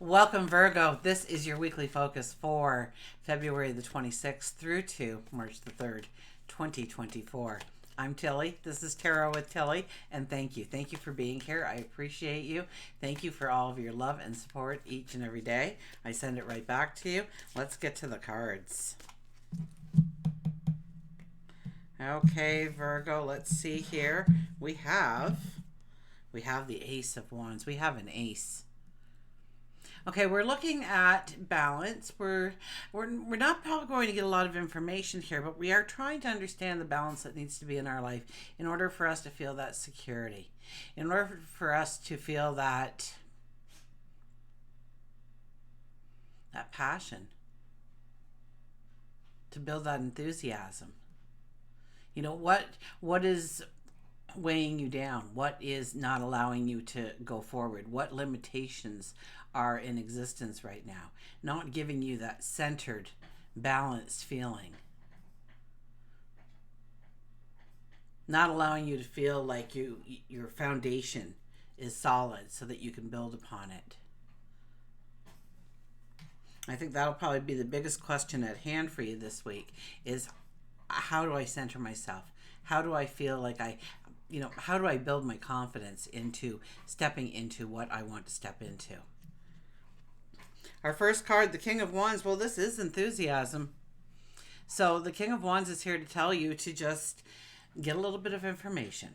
Welcome, Virgo. This is your weekly focus for February the 26th through to March the 3rd, 2024. I'm Tilly. This is Tarot with Tilly, and thank you. Thank you for being here. I appreciate you. Thank you for all of your love and support each and every day. I send it right back to you. Let's get to the cards. Okay, Virgo, let's see here. We have the Ace of Wands. We have an ace. Okay, we're looking at balance. We're not probably going to get a lot of information here, but we are trying to understand the balance that needs to be in our life in order for us to feel that security, in order for us to feel that passion, to build that enthusiasm. You know, what is weighing you down? What is not allowing you to go forward? What limitations are in existence right now? Not giving you that centered, balanced feeling. Not allowing you to feel like your foundation is solid so that you can build upon it. I think that'll probably be the biggest question at hand for you this week is, how do I center myself? How do I feel like how do I build my confidence into stepping into what I want to step into? Our first card, the King of Wands. Well, this is enthusiasm. So the King of Wands is here to tell you to just get a little bit of information.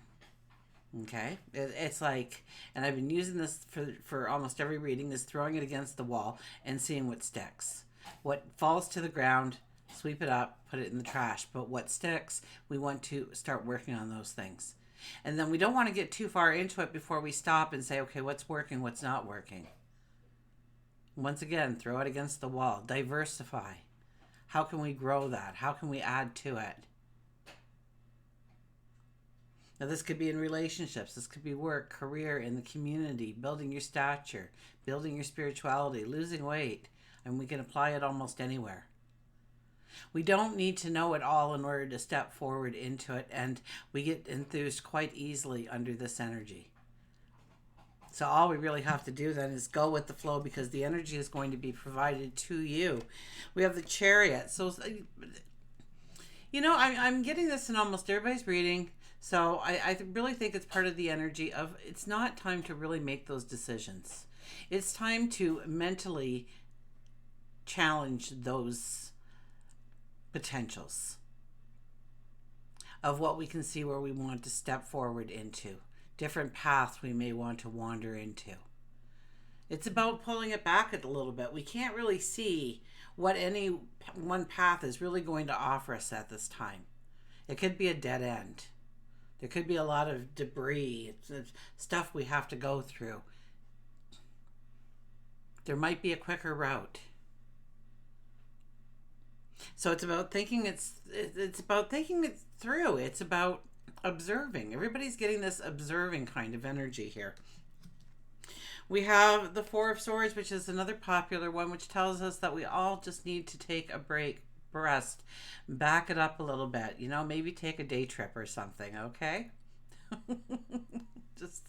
Okay? It's like, and I've been using this for almost every reading, is throwing it against the wall and seeing what sticks. What falls to the ground, sweep it up, put it in the trash. But what sticks, we want to start working on those things. And then we don't want to get too far into it before we stop and say, okay, what's working, what's not working? Once again, throw it against the wall. Diversify. How can we grow that? How can we add to it? Now, this could be in relationships. This could be work, career, in the community, building your stature, building your spirituality, losing weight. And we can apply it almost anywhere. We don't need to know it all in order to step forward into it, and we get enthused quite easily under this energy. So all we really have to do then is go with the flow, because the energy is going to be provided to you. We have the Chariot. So, I'm getting this in almost everybody's reading. So I really think it's part of the energy of, it's not time to really make those decisions. It's time to mentally challenge those potentials of what we can see where we want to step forward into, different paths we may want to wander into. It's about pulling it back a little bit. We can't really see what any one path is really going to offer us at this time. It could be a dead end. There could be a lot of debris, stuff we have to go through. There might be a quicker route. So it's about thinking it through. It's about observing. Everybody's getting this observing kind of energy here. We have the Four of Swords, which is another popular one, which tells us that we all just need to take a break, rest, back it up a little bit. Maybe take a day trip or something, okay? Just,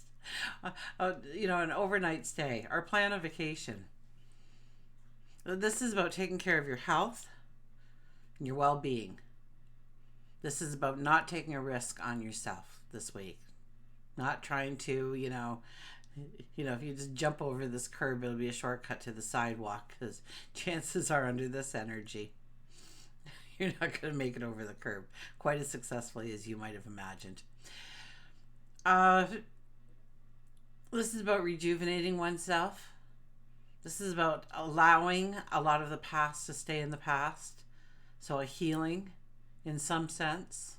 an overnight stay or plan a vacation. This is about taking care of your health, your well-being. This is about not taking a risk on yourself this week. Not trying to, if you just jump over this curb, it'll be a shortcut to the sidewalk, because chances are under this energy, you're not going to make it over the curb quite as successfully as you might have imagined. This is about rejuvenating oneself. This is about allowing a lot of the past to stay in the past. So a healing in some sense.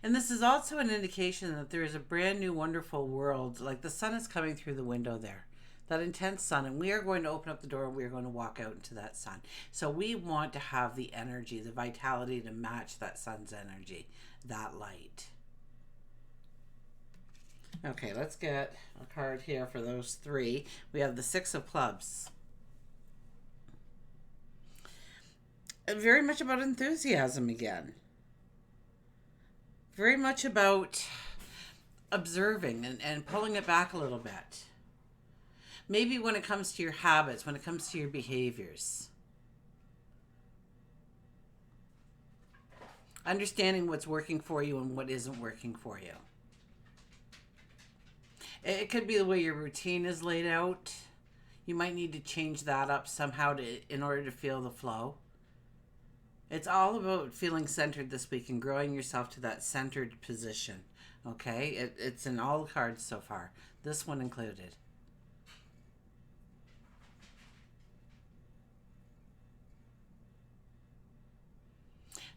And this is also an indication that there is a brand new wonderful world. Like the sun is coming through the window there. That intense sun. And we are going to open up the door and we are going to walk out into that sun. So we want to have the energy, the vitality to match that sun's energy, that light. Okay, let's get a card here for those three. We have the Six of Clubs. Very much about enthusiasm again. Very much about observing and pulling it back a little bit. Maybe when it comes to your habits, when it comes to your behaviors. Understanding what's working for you and what isn't working for you. It could be the way your routine is laid out. You might need to change that up somehow in order to feel the flow. It's all about feeling centered this week and growing yourself to that centered position. Okay? It's in all the cards so far. This one included.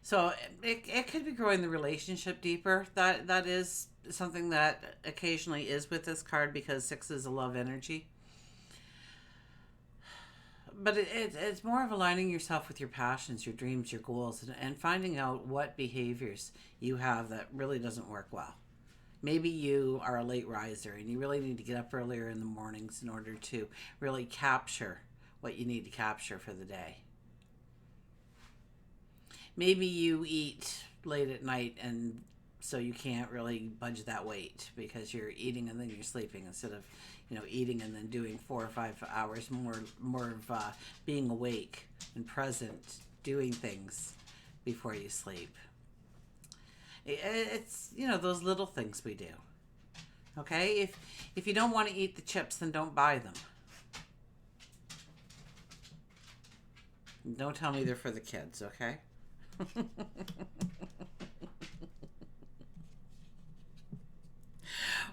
So it could be growing the relationship deeper. That is something that occasionally is with this card because 6 is a love energy. But it's more of aligning yourself with your passions, your dreams, your goals, and finding out what behaviors you have that really doesn't work well. Maybe you are a late riser and you really need to get up earlier in the mornings in order to really capture what you need to capture for the day. Maybe you eat late at night and so you can't really budge that weight because you're eating and then you're sleeping instead of, eating and then doing 4 or 5 hours more of being awake and present, doing things before you sleep. It's, those little things we do. Okay? If you don't want to eat the chips, then don't buy them. Don't tell me they're for the kids, okay?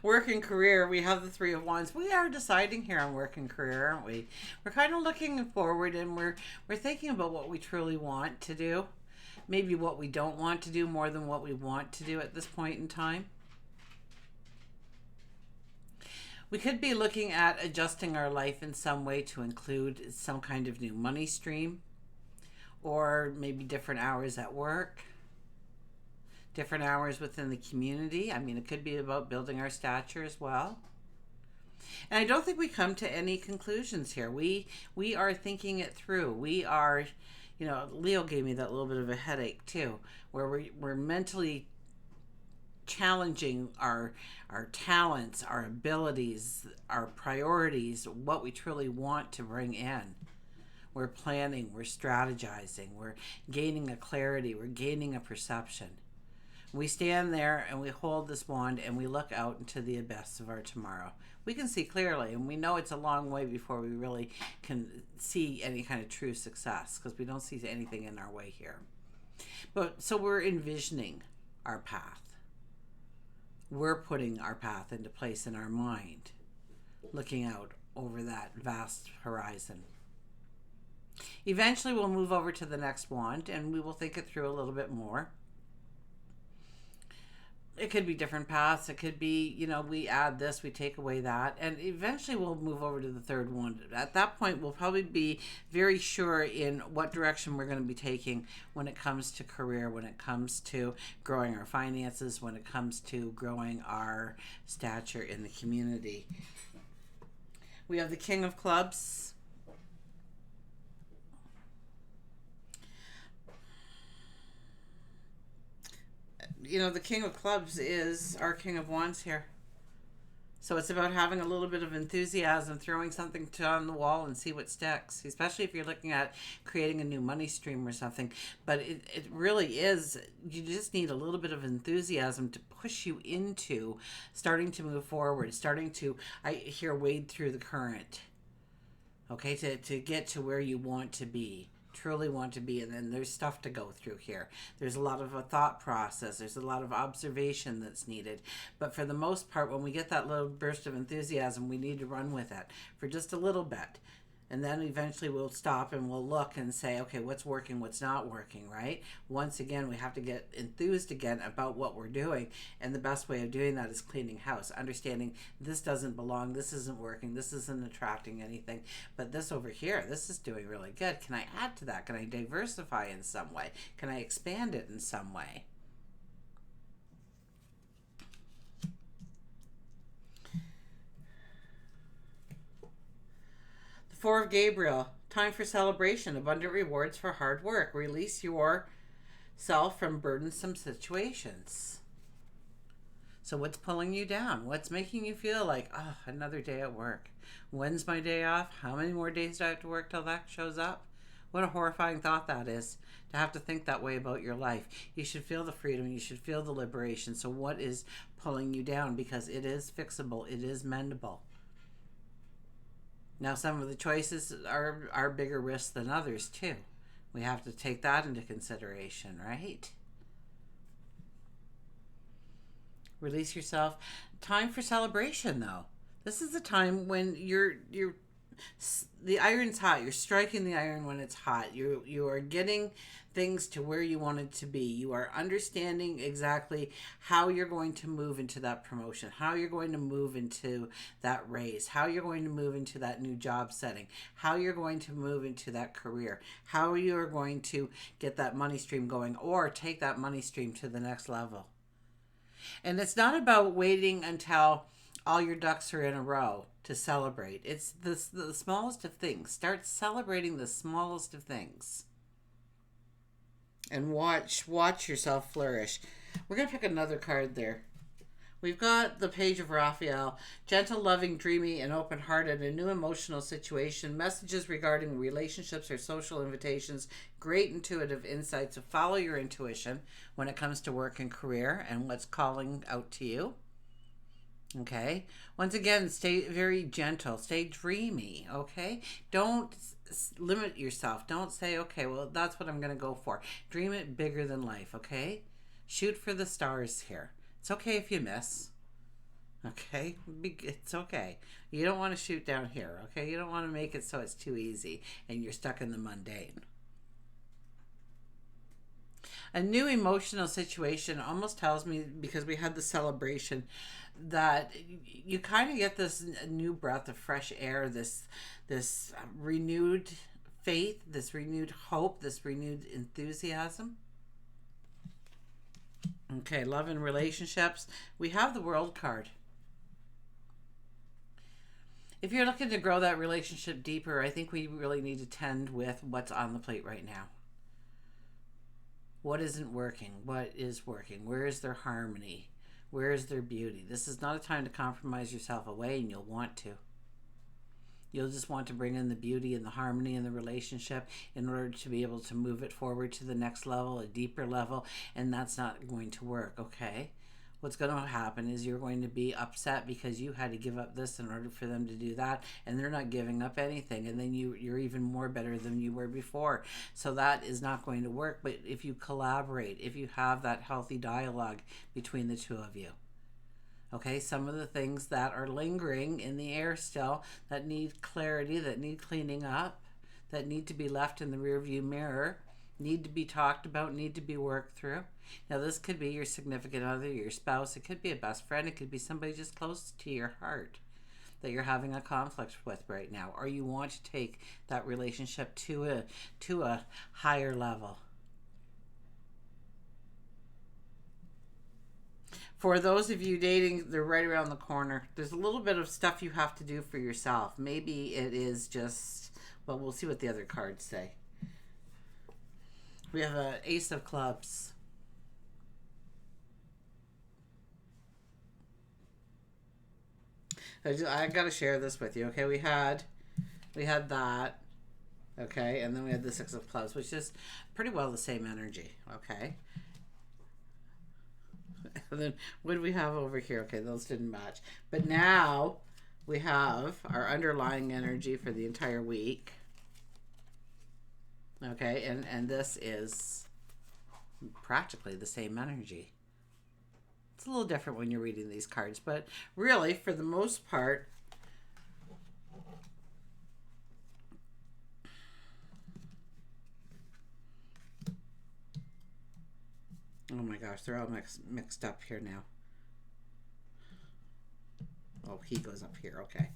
Work and career, we have the 3 of Wands. We are deciding here on work and career, aren't we? We're kind of looking forward and we're thinking about what we truly want to do. Maybe what we don't want to do more than what we want to do at this point in time. We could be looking at adjusting our life in some way to include some kind of new money stream, or maybe different hours at work, different hours within the community. I mean, it could be about building our stature as well. And I don't think we come to any conclusions here. We are thinking it through. We are, Leo gave me that little bit of a headache too, where we're mentally challenging our talents, our abilities, our priorities, what we truly want to bring in. We're planning, we're strategizing, we're gaining a clarity, we're gaining a perception. We stand there and we hold this wand and we look out into the abyss of our tomorrow. We can see clearly, and we know it's a long way before we really can see any kind of true success because we don't see anything in our way here. But so we're envisioning our path. We're putting our path into place in our mind, looking out over that vast horizon. Eventually we'll move over to the next wand and we will think it through a little bit more. It could be different paths. It could be, we add this, we take away that. And eventually we'll move over to the third one. At that point, we'll probably be very sure in what direction we're going to be taking when it comes to career, when it comes to growing our finances, when it comes to growing our stature in the community. We have the King of Clubs. The King of Clubs is our King of Wands here. So it's about having a little bit of enthusiasm, throwing something on the wall and see what sticks, especially if you're looking at creating a new money stream or something. But it really is, you just need a little bit of enthusiasm to push you into starting to move forward, starting to, I hear, wade through the current, okay, to get to where you want to be. Truly want to be, and then there's stuff to go through here. There's a lot of a thought process. There's a lot of observation that's needed. But for the most part, when we get that little burst of enthusiasm, we need to run with it for just a little bit. And then eventually we'll stop and we'll look and say, okay, what's working, what's not working, right? Once again, we have to get enthused again about what we're doing. And the best way of doing that is cleaning house, understanding this doesn't belong, this isn't working, this isn't attracting anything. But this over here, this is doing really good. Can I add to that? Can I diversify in some way? Can I expand it in some way? Four of Gabriel, time for celebration, abundant rewards for hard work. Release yourself from burdensome situations. So what's pulling you down? What's making you feel like, oh, another day at work? When's my day off? How many more days do I have to work till that shows up? What a horrifying thought that is, to have to think that way about your life. You should feel the freedom. You should feel the liberation. So what is pulling you down? Because it is fixable. It is mendable. Now, some of the choices are bigger risks than others, too. We have to take that into consideration, right? Release yourself. Time for celebration, though. This is the time when you're the iron's hot. You're striking the iron when it's hot. You are getting things to where you want it to be. You are understanding exactly how you're going to move into that promotion, how you're going to move into that raise, how you're going to move into that new job setting, how you're going to move into that career, how you're going to get that money stream going or take that money stream to the next level. And it's not about waiting until all your ducks are in a row to celebrate. It's the smallest of things. Start celebrating the smallest of things. And watch yourself flourish. We're going to pick another card there. We've got the Page of Raphael. Gentle, loving, dreamy, and open-hearted. A new emotional situation. Messages regarding relationships or social invitations. Great intuitive insights. So follow your intuition when it comes to work and career and what's calling out to you. Okay. Once again, stay very gentle. Stay dreamy. Okay. Don't limit yourself. Don't say, okay, well, that's what I'm going to go for. Dream it bigger than life. Okay. Shoot for the stars here. It's okay if you miss. Okay. It's okay. You don't want to shoot down here. Okay. You don't want to make it so it's too easy and you're stuck in the mundane. A new emotional situation almost tells me, because we had the celebration, that you kind of get this new breath of fresh air, this renewed faith, this renewed hope, this renewed enthusiasm. Okay, love and relationships. We have the World card. If you're looking to grow that relationship deeper, I think we really need to tend with what's on the plate right now. What isn't working? What is working? Where is their harmony? Where is their beauty? This is not a time to compromise yourself away, and you'll want to. You'll just want to bring in the beauty and the harmony in the relationship in order to be able to move it forward to the next level, a deeper level, and that's not going to work, okay? What's going to happen is you're going to be upset because you had to give up this in order for them to do that, and they're not giving up anything, and then you're even more better than you were before. So that is not going to work. But if you collaborate, if you have that healthy dialogue between the two of you, okay, some of the things that are lingering in the air still, that need clarity, that need cleaning up, that need to be left in the rearview mirror, need to be talked about, need to be worked through. Now, this could be your significant other, your spouse. It could be a best friend. It could be somebody just close to your heart that you're having a conflict with right now, or you want to take that relationship to a higher level. For those of you dating, they're right around the corner. There's a little bit of stuff you have to do for yourself. Maybe it is just, well, we'll see what the other cards say. We have an Ace of Clubs. I got to share this with you. Okay, we had that. Okay, and then we had the Six of Clubs, which is pretty well the same energy. Okay. And then what do we have over here? Okay, those didn't match. But now we have our underlying energy for the entire week. Okay, and this is practically the same energy. It's a little different when you're reading these cards, but really, for the most part, oh my gosh, they're all mixed up here now. Oh, he goes up here. Okay.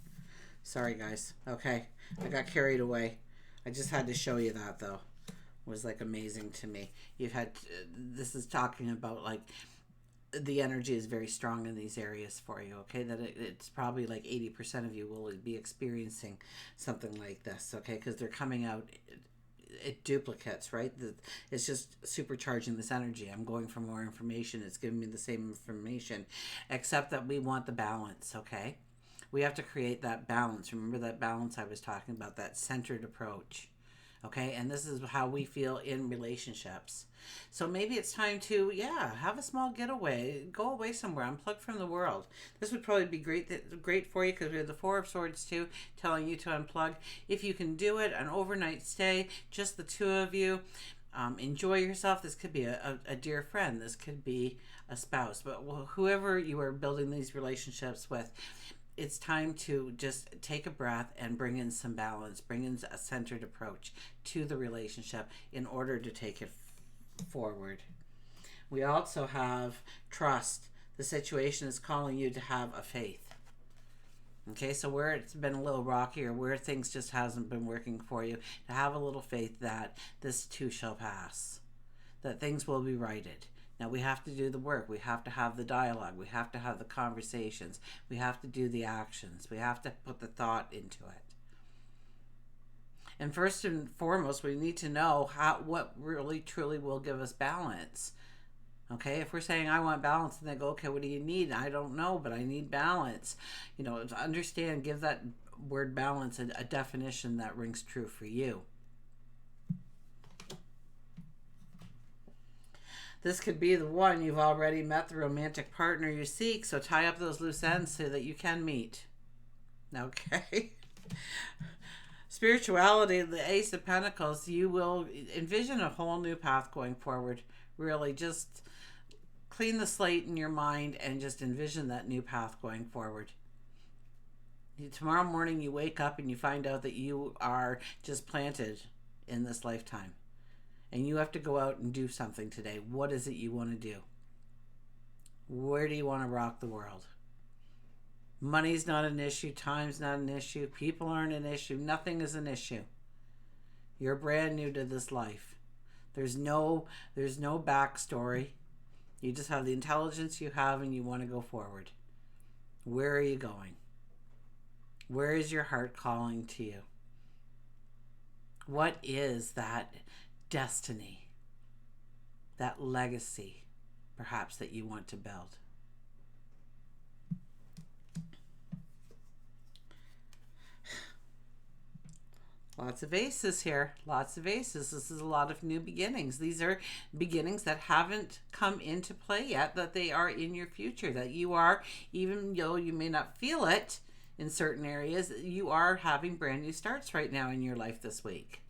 Sorry, guys. Okay. I got carried away. I just had to show you that, though. It was, like, amazing to me. You've had... this is talking about, like... the energy is very strong in these areas for you, okay? That it's probably like 80% of you will be experiencing something like this, okay? Because they're coming out it duplicates, right? It's just supercharging this energy. I'm going for more information. It's giving me the same information, except that we want the balance, okay? We have to create that balance. Remember that balance I was talking about, that centered approach, okay? And this is how we feel in relationships. So maybe it's time to, yeah, have a small getaway, go away somewhere, unplug from the world. This would probably be great for you because we have the Four of Swords too, telling you to unplug. If you can do it, an overnight stay, just the two of you. Enjoy yourself. This could be a dear friend. This could be a spouse. But whoever you are building these relationships with, it's time to just take a breath and bring in some balance, bring in a centered approach to the relationship in order to take it forward. We also have trust. The situation is calling you to have a faith. Okay, so where it's been a little rocky or where things just hasn't been working for you, to have a little faith that this too shall pass, that things will be righted. Now we have to do the work. We have to have the dialogue. We have to have the conversations. We have to do the actions. We have to put the thought into it. And first and foremost, we need to know what really truly will give us balance. Okay, if we're saying I want balance, and they go, okay, what do you need? I don't know, but I need balance. To understand, give that word balance a definition that rings true for you. This could be the one. You've already met the romantic partner you seek, so tie up those loose ends so that you can meet. Okay. Spirituality, the Ace of Pentacles, you will envision a whole new path going forward. Really, just clean the slate in your mind and just envision that new path going forward. Tomorrow morning you wake up and you find out that you are just planted in this lifetime. And you have to go out and do something today. What is it you want to do? Where do you want to rock the world? Money's not an issue. Time's not an issue. People aren't an issue. Nothing is an issue. You're brand new to this life. There's no backstory. You just have the intelligence you have and you want to go forward. Where are you going? Where is your heart calling to you? What is that destiny, that legacy, perhaps, that you want to build? Lots of aces here. Lots of aces. This is a lot of new beginnings. These are beginnings that haven't come into play yet, that they are in your future, that you are, even though you may not feel it in certain areas, you are having brand new starts right now in your life this week.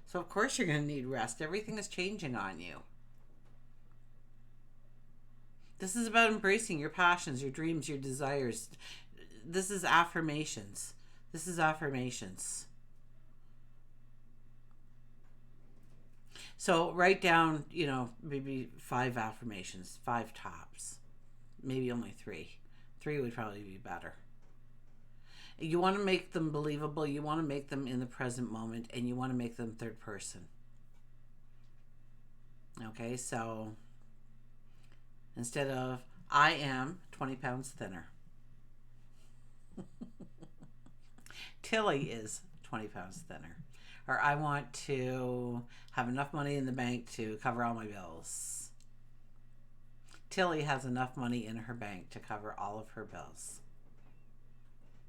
So of course you're going to need rest. Everything is changing on you. This is about embracing your passions, your dreams, your desires. This is affirmations. This is affirmations. So write down, maybe 5 affirmations, 5 tops, maybe only 3. 3 would probably be better. You want to make them believable. You want to make them in the present moment, and you want to make them third person. Okay, so instead of I am 20 pounds thinner, Tilly is 20 pounds thinner. Or I want to have enough money in the bank to cover all my bills. Tilly has enough money in her bank to cover all of her bills.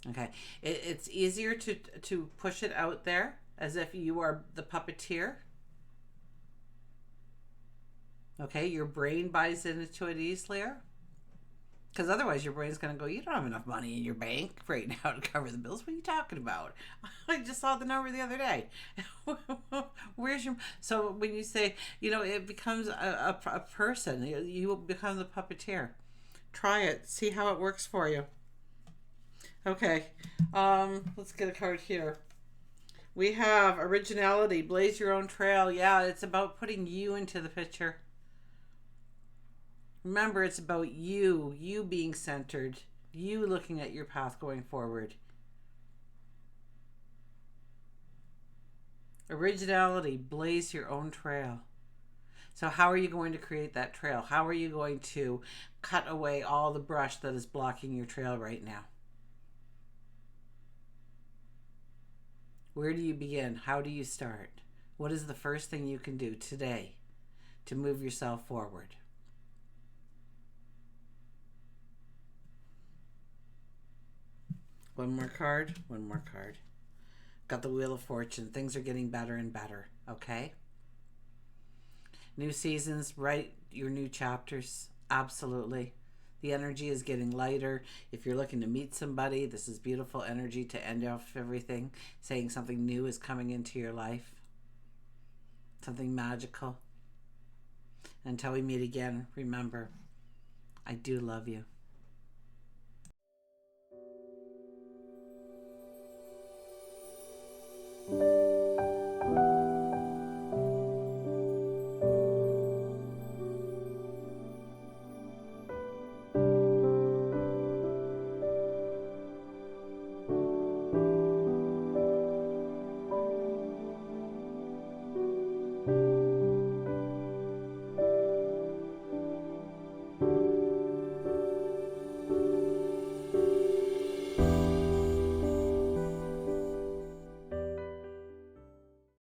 Okay, it's easier to push it out there as if you are the puppeteer. Okay, your brain buys into it easier. Because otherwise your brain's going to go, you don't have enough money in your bank right now to cover the bills. What are you talking about? I just saw the number the other day. Where's your... So when you say, it becomes a person. You become the puppeteer. Try it. See how it works for you. Okay. Let's get a card here. We have originality. Blaze your own trail. Yeah, it's about putting you into the picture. Remember, it's about you being centered, you looking at your path going forward. Originality, blaze your own trail. So how are you going to create that trail? How are you going to cut away all the brush that is blocking your trail right now? Where do you begin? How do you start? What is the first thing you can do today to move yourself forward? One more card. One more card. Got the Wheel of Fortune. Things are getting better and better, okay? New seasons, write your new chapters. Absolutely. The energy is getting lighter. If you're looking to meet somebody, this is beautiful energy to end off everything, saying something new is coming into your life. Something magical. Until we meet again, remember, I do love you.